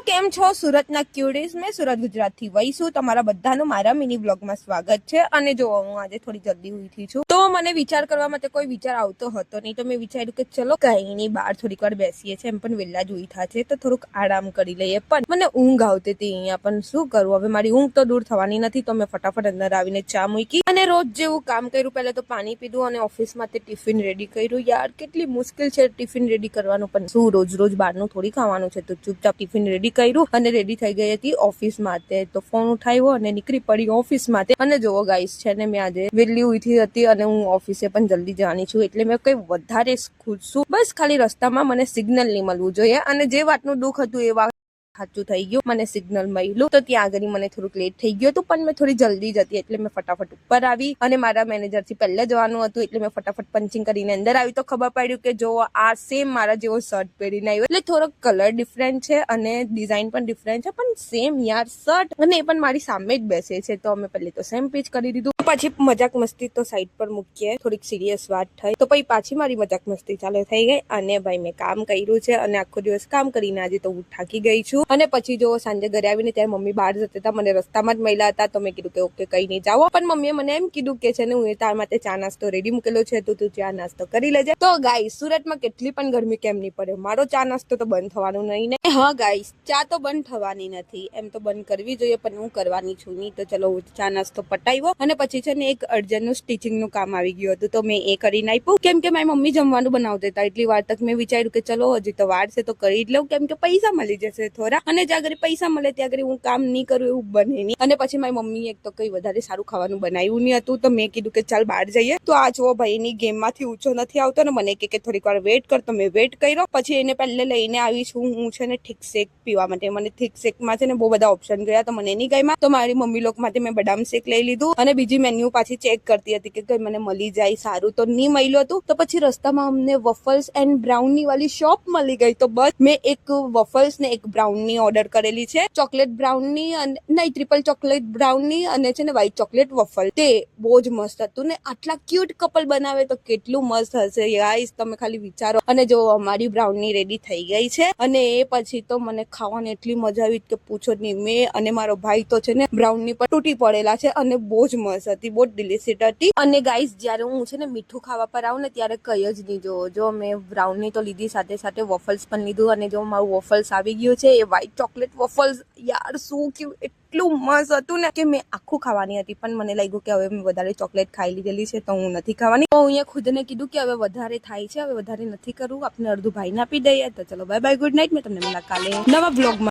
કેમ છો સુરતના ક્યુડીઝ મેં સુરત ગુજરાતથી વહીશું તમારા બધાનું મારા મિની બ્લોગમાં સ્વાગત છે અને જો હું આજે થોડી જલ્દી ઉઠી છું તો મને વિચાર કરવા માટે કોઈ વિચાર આવતો હતો નહીં તો મેં વિચાર્યું કે ચલો કઈ નહીં બહાર થોડીક વાર બેસીએ છીએ એમ પણ વહેલા જ ઉઠ્યા છે તો થોડુંક આરામ કરી લઈએ પણ મને ઊંઘ આવતી હતી અહીંયા પણ શું કરું હવે મારી ઊંઘ તો દૂર થવાની નથી તો મેં ફટાફટ અંદર આવીને ચા મૂકી અને રોજ જેવું કામ કર્યું પહેલા તો પાણી પીધું અને ઓફિસમાંથી ટિફિન રેડી કર્યું યાર કેટલી મુશ્કેલ છે ટિફિન રેડી કરવાનું પણ શું રોજ રોજ બહારનું થોડી ખાવાનું છે તો ચૂપચાપ ટિફિન રેડી કર્યું અને રેડી થઈ ગઈ હતી ઓફિસ માટે તો ફોન ઉઠાવ્યો અને નીકળી પડી ઓફિસ માટે અને જોવો ગાઈસ છે ને મેં આજે વહેલી ઉઠી હતી અને હું ઓફિસે પણ જલ્દી જવાની છું એટલે મેં કઈ વધારે ખુશ છું બસ ખાલી રસ્તામાં મને સિગ્નલ નહીં મળવું જોઈએ અને જે વાતનું દુઃખ હતું એ વાત સાચું થઈ ગયું મને સિગ્નલ મળ્યું તો ત્યાં આગળ મને થોડુંક લેટ થઈ ગયું હતું પણ મેં થોડી જલ્દી જ હતી એટલે મેં ફટાફટ ઉપર આવી અને મારા મેનેજરથી પહેલા જવાનું હતું એટલે મેં ફટાફટ પંચિંગ કરીને અંદર આવી તો ખબર પડ્યું કે જો આ સેમ મારા જેવો શર્ટ પહેરીને આવ્યો એટલે થોડોક કલર ડિફરન્ટ છે અને ડિઝાઇન પણ ડિફરન્ટ છે પણ સેમ યાર શર્ટ અને એ પણ મારી સામે જ બેસે છે તો અમે પહેલે તો સેમ પેજ કરી દીધું પછી મજાક મસ્તી તો સાઈડ પર મૂકીએ થોડીક સિરિયસ વાત થઈ તો પછી પાછી મારી મજાક મસ્તી ચાલુ થઈ ગઈ અને ભાઈ મેં કામ કર્યું છે અને આખો દિવસ કામ કરીને આજે તો હું થાકી ગઈ છું અને પછી જો સાંજે ઘરે આવીને ત્યારે મમ્મી બહાર જતા હતા મને રસ્તામાં જ મળ્યા હતા તો મેં કીધું કે ઓકે કઈ નહીં જાઓ પણ મમ્મીએ મને એમ કીધું કે છે ને હું તાર માટે ચા નાસ્તો રેડી મૂકેલો છે તો તું ચા નાસ્તો કરી લેજે તો ગાઈસ સુરતમાં કેટલી પણ ગરમી કેમ નહીં પડે મારો ચા નાસ્તો તો બંધ થવાનું નહીં ને હા ગાઈસ ચા તો બંધ થવાની નથી એમ તો બંધ કરવી જોઈએ પણ હું કરવાની છું નહીં તો ચલો હું ચા નાસ્તો પટાવ્યો અને પછી છે ને એક અર્જન્ટનું સ્ટિચિંગનું કામ આવી ગયું હતું તો મેં એ કરીને આપ્યું કેમ કે મારી મમ્મી જમવાનું બનાવતા હતા એટલી વાર તક મેં વિચાર્યું કે ચલો હજી તો વાર છે તો કરી જ લઉં કેમ કે પૈસા મળી જશે થોડા અને જ્યાં આગળ પૈસા મળે ત્યાં આગળ હું કામ નહીં કરું એવું બને નહીં અને પછી મારી મમ્મી એક તો કઈ વધારે સારું ખાવાનું બનાવ્યું નહીં હતું તો મેં કીધું કે ચાલ બહાર જઈએ તો આ જો ભાઈની ગેમમાંથી ઊંચો નથી આવતો ને મને કે થોડીક વાર વેટ કર તો મેં વેટ કર્યો પછી એને પહેલે લઈને આવી છું હું છે ને ઠીક શેક પીવા માટે મને ઠીક શેકમાં છે ને બહુ બધા ઓપ્શન ગયા તો મને નહીં ગમ્યા તો મારી મમ્મી લોકો માટે મેં બદામ શેક લઈ લીધું અને બીજી મેન્યુ પાછી ચેક કરતી હતી કે કઈ મને મળી જાય સારું તો નહીં મળ્યું હતું તો પછી રસ્તામાં અમને વફલ્સ એન્ડ બ્રાઉની વાળી શોપ મળી ગઈ તો બસ મેં એક વફલ્સ ને એક બ્રાઉની ઓર્ડર કરેલી છે ચોકલેટ બ્રાઉની અને નહીં ટ્રિપલ ચોકલેટ બ્રાઉની અને છે ને વ્હાઈટ ચોકલેટ વફલ તે બહુ જ મસ્ત હતું ને આટલા ક્યુટ કપલ બનાવે તો કેટલું મસ્ત હશે ગાઈસ તમે ખાલી વિચારો અને જો અમારી બ્રાઉની રેડી થઈ ગઈ છે અને એ પછી તો મને ખાવાની એટલી મજા આવી કે પૂછો નહીં મેં અને મારો ભાઈ તો છે ને બ્રાઉની પર તૂટી પડેલા છે અને બહુ જ મસ્ત હતી બહુ ડિલિશિયસ હતી અને ગાઈસ જયારે હું છે ને મીઠું ખાવા પર આવું ને ત્યારે કઈ જ નહીં જો મેં બ્રાઉની તો લીધી સાથે સાથે વોફલ્સ પણ લીધું અને જો મારું વોફલ્સ આવી ગયું છે એ વ્હાઈટ ચોકલેટ વોફલ્સ યાર શું કેવું એટલું મસ્ત હતું ને કે મેં આખું ખાવાની હતી પણ મને લાગ્યું કે હવે મેં વધારે ચોકલેટ ખાઈ લીધેલી છે તો હું નથી ખાવાની તો અહીંયા ખુદને કીધું કે હવે વધારે થાય છે હવે વધારે નથી કરવું આપણે અડધું ભાઈને આપી દઈએ તો ચલો બાય બાય ગુડ નાઇટ મેં તમને મળ્યા કાલે નવા બ્લોગમાં